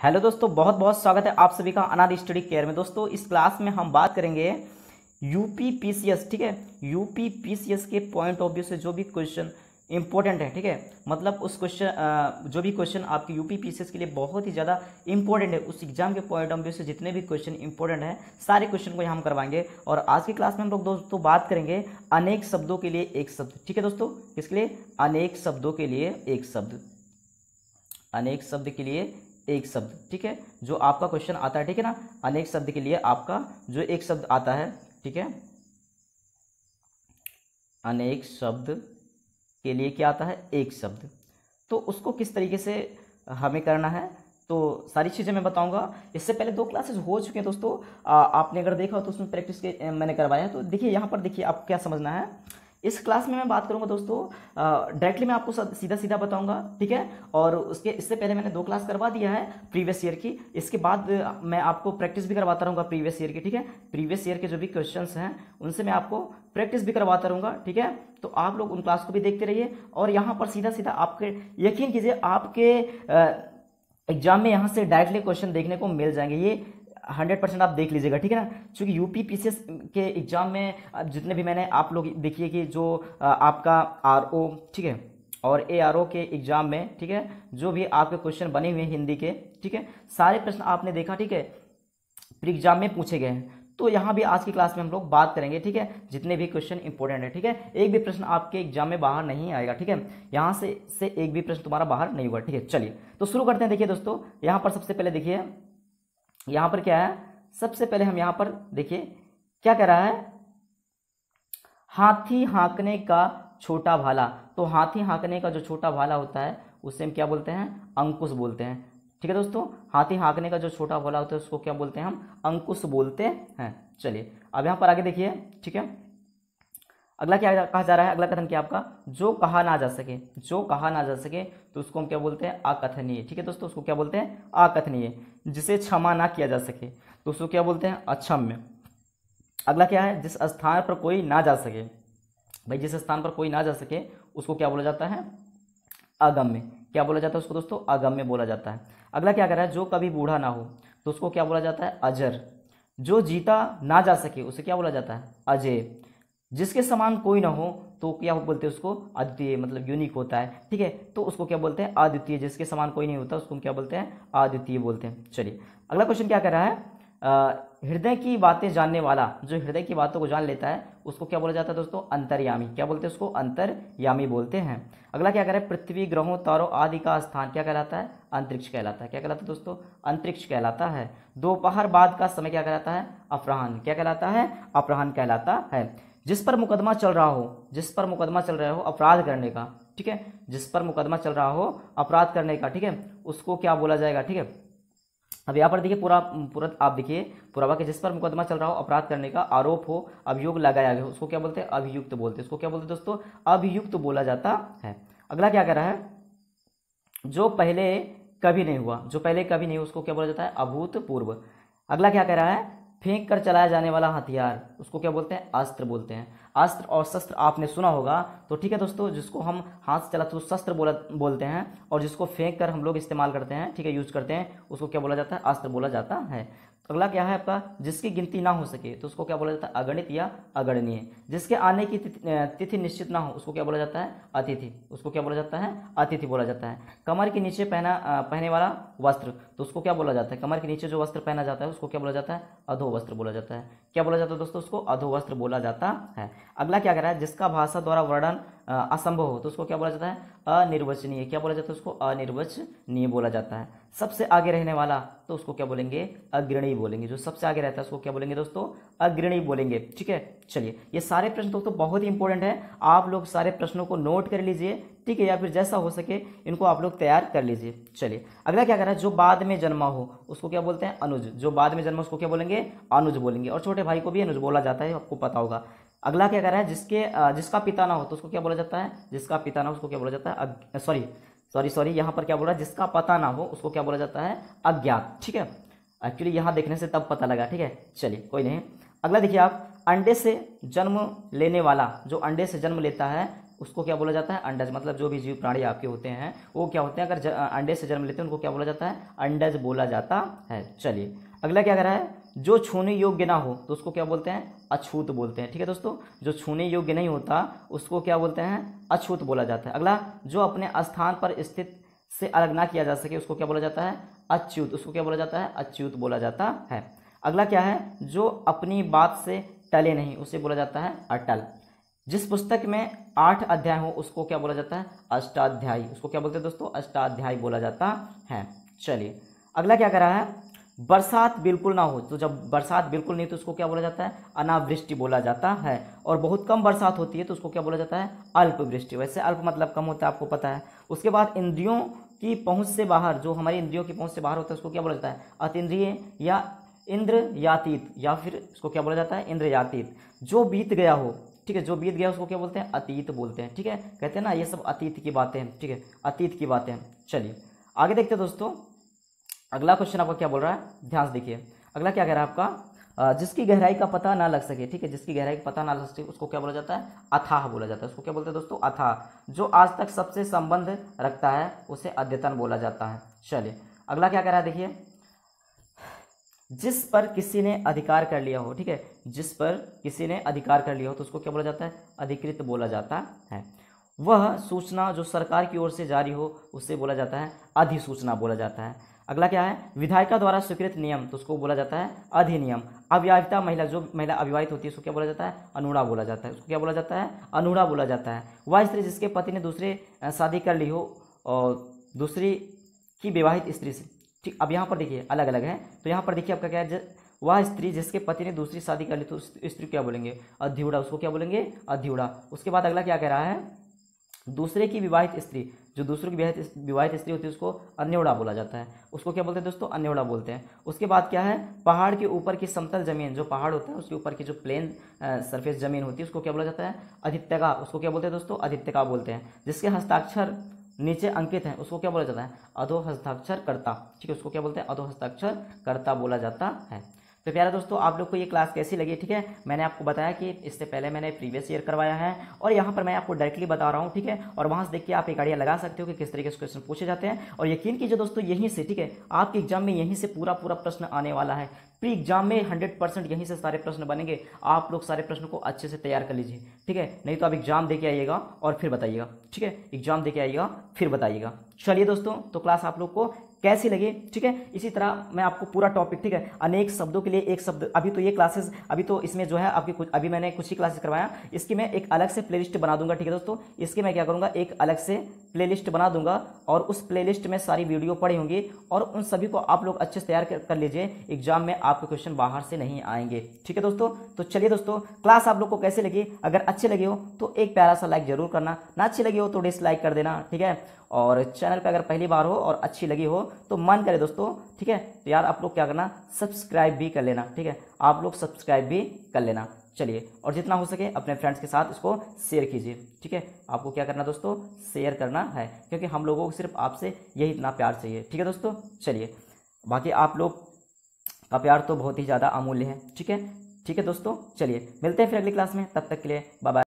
Hello दोस्तों, बहुत बहुत स्वागत है आप सभी का अनादि स्टडी केयर में। दोस्तों इस क्लास में हम बात करेंगे यूपी पीसीएस, ठीक है। यूपी पीसीएस के पॉइंट ऑफ व्यू से जो भी क्वेश्चन इंपॉर्टेंट है, ठीक है, मतलब उस क्वेश्चन जो भी क्वेश्चन आपके यूपी पीसीएस के लिए बहुत ही ज़्यादा इंपॉर्टेंट है, उस एग्जाम के पॉइंट ऑफ व्यू से जितने भी क्वेश्चन इंपॉर्टेंट है सारे क्वेश्चन को यहाँ हम करवाएंगे। और आज की क्लास में हम लोग दोस्तों बात करेंगे अनेक शब्दों के लिए एक शब्द, ठीक है दोस्तों। किसके लिए? अनेक शब्दों के लिए एक शब्द, अनेक शब्द के लिए एक शब्द, ठीक है। जो आपका क्वेश्चन आता है, ठीक है ना, अनेक शब्द के लिए आपका जो एक शब्द आता है, ठीक है, अनेक शब्द के लिए क्या आता है? एक शब्द। तो उसको किस तरीके से हमें करना है तो सारी चीज़ें मैं बताऊंगा। इससे पहले 2 क्लासेस हो चुके हैं दोस्तों, आपने अगर देखा हो तो उसमें प्रैक्टिस के मैंने करवाया है। तो देखिए यहाँ पर देखिए आपको क्या समझना है। इस क्लास में मैं बात करूंगा दोस्तों, डायरेक्टली मैं आपको सीधा सीधा बताऊंगा, ठीक है। और इससे पहले मैंने 2 क्लास करवा दिया है प्रीवियस ईयर की। इसके बाद मैं आपको प्रैक्टिस भी करवाता रहूंगा प्रीवियस ईयर की, ठीक है। प्रीवियस ईयर के जो भी क्वेश्चंस हैं उनसे मैं आपको प्रैक्टिस भी करवाता रहूंगा, ठीक है। तो आप लोग उन क्लास को भी देखते रहिए। और यहाँ पर सीधा सीधा आपके यकीन कीजिए आपके एग्जाम में यहाँ से डायरेक्टली क्वेश्चन देखने को मिल जाएंगे। ये 100% आप देख लीजिएगा, ठीक है ना। क्योंकि यूपी पीसीएस के एग्जाम में जितने भी मैंने आप लोग देखिए कि जो आपका आरओ, ठीक है, और एआरओ के एग्जाम में, ठीक है, जो भी आपके क्वेश्चन बने हुए हैं हिंदी के, ठीक है, सारे प्रश्न आपने देखा, ठीक है, प्री एग्जाम में पूछे गए हैं। तो यहाँ भी आज की क्लास में हम लोग बात करेंगे, ठीक है, जितने भी क्वेश्चन इंपॉर्टेंट है, ठीक है। एक भी प्रश्न आपके एग्जाम में बाहर नहीं आएगा, ठीक है, यहाँ से एक भी प्रश्न तुम्हारा बाहर नहीं होगा, ठीक है। चलिए तो शुरू करते हैं। देखिए दोस्तों यहाँ पर सबसे पहले देखिए, यहाँ पर क्या है, सबसे पहले हम यहाँ पर देखिए क्या कह रहा है, हाथी हाँकने का छोटा भाला। तो हाथी हाँकने का जो छोटा भाला होता है उसे हम क्या बोलते हैं? अंकुश बोलते हैं, ठीक है दोस्तों। हाथी हाँकने का जो छोटा भाला होता है उसको क्या बोलते हैं? हम अंकुश बोलते हैं। चलिए अब यहाँ पर आगे देखिए, ठीक है, अगला क्या कहा जा रहा है? अगला कथन क्या आपका? जो कहा ना जा सके, जो कहा ना जा सके तो उसको हम क्या बोलते हैं? अकथनीय, ठीक है दोस्तों। उसको क्या बोलते हैं? अकथनीय। जिसे क्षमा ना किया जा सके तो उसको क्या बोलते हैं? अक्षम्य। अगला क्या है? जिस स्थान पर कोई ना जा सके, भाई जिस स्थान पर कोई ना जा सके उसको क्या बोला जाता है? अगम्य। क्या बोला जाता है उसको दोस्तों? अगम्य बोला जाता है। अगला क्या कर रहा है? जो कभी बूढ़ा ना हो तो उसको क्या बोला जाता है? अजर। जो जीता ना जा सके उसे क्या बोला जाता है? अजय। जिसके समान कोई ना हो तो क्या बोलते हैं उसको? अद्वितीय, मतलब यूनिक होता है, ठीक है, तो उसको क्या बोलते हैं? अद्वितीय। जिसके समान कोई नहीं होता उसको हम क्या बोलते हैं? अद्वितीय बोलते हैं। चलिए अगला क्वेश्चन क्या कर रहा है? हृदय की बातें जानने वाला, जो हृदय की बातों को जान लेता है उसको क्या बोला जाता है दोस्तों? अंतर्यामी। क्या बोलते हैं उसको? अंतर्यामी बोलते हैं। अगला क्या कर रहा है? पृथ्वी, ग्रहों, तारों आदि का स्थान क्या कहलाता है? अंतरिक्ष कहलाता है। क्या कहलाता है दोस्तों? अंतरिक्ष कहलाता है। दोपहर बाद का समय क्या कहलाता है? अपराह्न। क्या कहलाता है? अपराह्न कहलाता है। जिस पर मुकदमा चल रहा हो, जिस पर मुकदमा चल रहा हो अपराध करने का, ठीक है, जिस पर मुकदमा चल रहा हो अपराध करने का, ठीक है, उसको क्या बोला जाएगा? ठीक है, अब यहाँ पर देखिए पूरा पूरा आप देखिए पूरा वाक्य, जिस पर मुकदमा चल रहा हो अपराध करने का, आरोप हो, अभियोग लगाया गया हो, उसको क्या बोलते हैं? अभियुक्त बोलते हैं। उसको क्या बोलते हैं दोस्तों? अभियुक्त बोला जाता है। अगला क्या कर रहा है? जो पहले कभी नहीं हुआ, जो पहले कभी नहीं हुआ उसको क्या बोला जाता है? अभूतपूर्व। अगला क्या कह रहा है? फेंक कर चलाया जाने वाला हथियार, उसको क्या बोलते हैं? अस्त्र बोलते हैं। अस्त्र और शस्त्र आपने सुना होगा, तो ठीक है दोस्तों, जिसको हम हाथ से चलाते हैं शस्त्र बोलते हैं, और जिसको फेंक कर हम लोग इस्तेमाल करते हैं, ठीक है, यूज करते हैं, उसको क्या बोला जाता है? अस्त्र बोला जाता है। अगला क्या है आपका? जिसकी गिनती ना हो सके तो उसको क्या बोला जाता है? अगणित या अगणनीय। जिसके आने की तिथि निश्चित ना हो उसको क्या बोला जाता है? अतिथि। उसको क्या बोला जाता है? अतिथि बोला जाता है। कमर के नीचे पहने वाला वस्त्र, तो उसको क्या बोला जाता है? कमर के नीचे जो वस्त्र पहना जाता है उसको क्या बोला जाता है? अधो वस्त्र बोला जाता है। क्या बोला जाता है दोस्तों? उसको अधो वस्त्र बोला जाता है। अगला क्या कर रहा है? जिसका भाषा द्वारा वर्णन असंभव हो तो उसको क्या बोला जाता है? अनिर्वचनीय। क्या बोला जाता है उसको? अनिर्वचनीय बोला जाता है। सबसे आगे रहने वाला तो उसको क्या बोलेंगे? अग्रणी बोलेंगे। जो सबसे आगे रहता है उसको क्या बोलेंगे दोस्तों? अग्रणी बोलेंगे, ठीक है। चलिए ये सारे प्रश्न दोस्तों बहुत ही इंपॉर्टेंट है, आप लोग सारे प्रश्नों को नोट कर लीजिए, ठीक है, या फिर जैसा हो सके इनको आप लोग तैयार कर लीजिए। चलिए अगला क्या कर रहा है? जो बाद में जन्मा हो उसको क्या बोलते हैं? अनुज। जो बाद में जन्मा उसको क्या बोलेंगे? अनुज बोलेंगे। और छोटे भाई को भी अनुज बोला जाता है, आपको पता होगा। अगला क्या कर रहा है? जिसका पिता ना हो तो उसको क्या बोला जाता है? जिसका पिता ना हो उसको क्या बोला जाता है? सॉरी यहाँ पर क्या बोल रहा है? जिसका पता ना हो उसको क्या बोला जाता है? अज्ञात, ठीक है। एक्चुअली यहाँ देखने से तब पता लगा, ठीक है, चलिए कोई नहीं। अगला देखिए आप, अंडे से जन्म लेने वाला, जो अंडे से जन्म लेता है उसको क्या बोला जाता है? अंडज। मतलब जो भी जीव प्राणी आपके होते हैं वो क्या होते हैं, अगर अंडे से जन्म लेते हैं उनको क्या बोला जाता है? अंडज बोला जाता है। चलिए अगला क्या कह रहा है? जो छूने योग्य ना हो तो उसको क्या बोलते हैं? अछूत बोलते हैं। ठीक है दोस्तों, जो छूने योग्य नहीं होता उसको क्या बोलते हैं? अछूत बोला जाता है। अगला, जो अपने स्थान पर स्थित से अलग ना किया जा सके उसको क्या बोला जाता है? अच्युत। उसको क्या बोला जाता है? अच्युत बोला जाता है। अगला क्या है? जो अपनी बात से टले नहीं उसे बोला जाता है अटल। जिस पुस्तक में 8 अध्याय हो उसको क्या बोला जाता है? अष्टाध्यायी। उसको क्या बोलते हैं दोस्तों? अष्टाध्यायी बोला जाता है। चलिए अगला क्या कर रहा है? बरसात बिल्कुल ना हो, तो जब बरसात बिल्कुल नहीं तो उसको क्या बोला जाता है? अनावृष्टि बोला जाता है। और बहुत कम बरसात होती है तो उसको क्या बोला जाता है? अल्पवृष्टि। वैसे अल्प मतलब कम होता है, आपको पता है। उसके बाद इंद्रियों की पहुंच से बाहर, जो हमारी इंद्रियों की पहुंच से बाहर होता है उसको क्या बोला जाता है? अतीन्द्रिय या इंद्रयातीत, या फिर इसको क्या बोला जाता है? इंद्रयातीत। जो बीत गया हो, ठीक है, जो बीत गया उसको क्या बोलते हैं? अतीत बोलते हैं। ठीक है, कहते हैं ना ये सब अतीत की बातें हैं। ठीक है, अतीत की बातें हैं। चलिए आगे देखते हैं दोस्तों, अगला क्वेश्चन आपका क्या बोल रहा है? ध्यान से देखिए। अगला क्या कह रहा है आपका? जिसकी गहराई का पता ना लग सके, ठीक है, जिसकी गहराई का पता ना लग सके उसको क्या बोला जाता है? अथाह बोला जाता है। उसको क्या बोलते हैं दोस्तों? अथाह। जो आज तक सबसे संबंध रखता है उसे अद्यतन बोला जाता है। चलिए अगला क्या कह रहा है? देखिए, जिस पर किसी ने अधिकार कर लिया हो, ठीक है, जिस पर किसी ने अधिकार कर लिया हो तो उसको क्या बोला जाता है? अधिकृत बोला जाता है। वह सूचना जो सरकार की ओर से जारी हो उससे बोला जाता है? अधिसूचना बोला जाता है। अगला क्या है? विधायिका द्वारा स्वीकृत नियम तो उसको बोला जाता है? अधिनियम। अविवाहिता महिला, जो महिला अविवाहित होती है उसको क्या बोला जाता है? अनूढ़ा बोला जाता है। उसको क्या बोला जाता है? अनूढ़ा बोला जाता है। वह स्त्री जिसके पति ने दूसरे शादी कर ली हो और दूसरी की विवाहित स्त्री से, ठीक, अब यहाँ पर देखिए अलग अलग है, तो यहाँ पर देखिए आपका क्या है? वह स्त्री जिसके पति ने दूसरी शादी कर ली तो उस स्त्री क्या बोलेंगे? अध्युड़ा। उसको क्या बोलेंगे? अध्युड़ा। उसके बाद अगला क्या कह रहा है? दूसरे की विवाहित स्त्री, जो दूसरों की विवाहित स्त्री होती है उसको अन्योड़ा बोला जाता है। उसको क्या बोलते हैं दोस्तों? अन्योड़ा बोलते हैं। उसके बाद क्या है? पहाड़ के ऊपर की समतल जमीन, जो पहाड़ होता है उसके ऊपर की जो प्लेन सरफेस जमीन होती है उसको क्या बोला जाता है? अधित्यका। उसको क्या बोलते हैं दोस्तों? अधित्यका बोलते हैं। जिसके हस्ताक्षर नीचे अंकित है उसको क्या बोला जाता है? अधो हस्ताक्षर कर्ता। ठीक है, उसको क्या बोलते हैं? अधो हस्ताक्षर कर्ता बोला जाता है। तो प्यारे दोस्तों, आप लोग को ये क्लास कैसी लगी? ठीक है, मैंने आपको बताया कि इससे पहले मैंने प्रीवियस ईयर करवाया है और यहाँ पर मैं आपको डायरेक्टली बता रहा हूँ। ठीक है, और वहाँ से देख के आप एक आइडिया लगा सकते हो कि किस तरीके से क्वेश्चन पूछे जाते हैं। और यकीन कीजिए दोस्तों, यहीं से, ठीक है, आपके एग्जाम में यहीं से पूरा प्रश्न आने वाला है। प्री एग्जाम में 100% यहीं से सारे प्रश्न बनेंगे। आप लोग सारे प्रश्न को अच्छे से तैयार कर लीजिए। ठीक है, नहीं तो आप एग्जाम दे के आइएगा और फिर बताइएगा। ठीक है, एग्जाम दे के आइएगा फिर बताइएगा। चलिए दोस्तों, तो क्लास आप लोग को कैसी लगी? ठीक है, इसी तरह मैं आपको पूरा टॉपिक, ठीक है, अनेक शब्दों के लिए एक शब्द, अभी तो ये क्लासेस, अभी तो इसमें जो है आपकी कुछ, अभी मैंने कुछ ही क्लासेस करवाया, इसकी मैं एक अलग से प्लेलिस्ट बना दूंगा। ठीक है दोस्तों, इसके मैं क्या करूंगा? एक अलग से प्लेलिस्ट बना दूंगा और उस प्लेलिस्ट में सारी वीडियो पड़ी होंगी और उन सभी को आप लोग अच्छे से तैयार कर लीजिए। एग्जाम में आपके क्वेश्चन बाहर से नहीं आएंगे। ठीक है दोस्तों, तो चलिए दोस्तों, क्लास आप लोग को कैसे लगी? अगर अच्छी लगी हो तो एक प्यारा सा लाइक जरूर करना, ना अच्छी लगी हो तो डिसलाइक कर देना। ठीक है, और चैनल पे अगर पहली बार हो और अच्छी लगी हो तो मन करे दोस्तों, ठीक है, तो यार आप लोग क्या करना? सब्सक्राइब भी कर लेना। ठीक है, आप लोग सब्सक्राइब भी कर लेना। चलिए, और जितना हो सके अपने फ्रेंड्स के साथ इसको शेयर कीजिए। ठीक है, आपको क्या करना दोस्तों? शेयर करना है, क्योंकि हम लोगों को सिर्फ आपसे यही इतना प्यार चाहिए। ठीक है दोस्तों, चलिए, बाकी आप लोग का प्यार तो बहुत ही ज़्यादा अमूल्य है। ठीक है, ठीक है दोस्तों, चलिए मिलते हैं फिर अगली क्लास में। तब तक के लिए बाय बाय।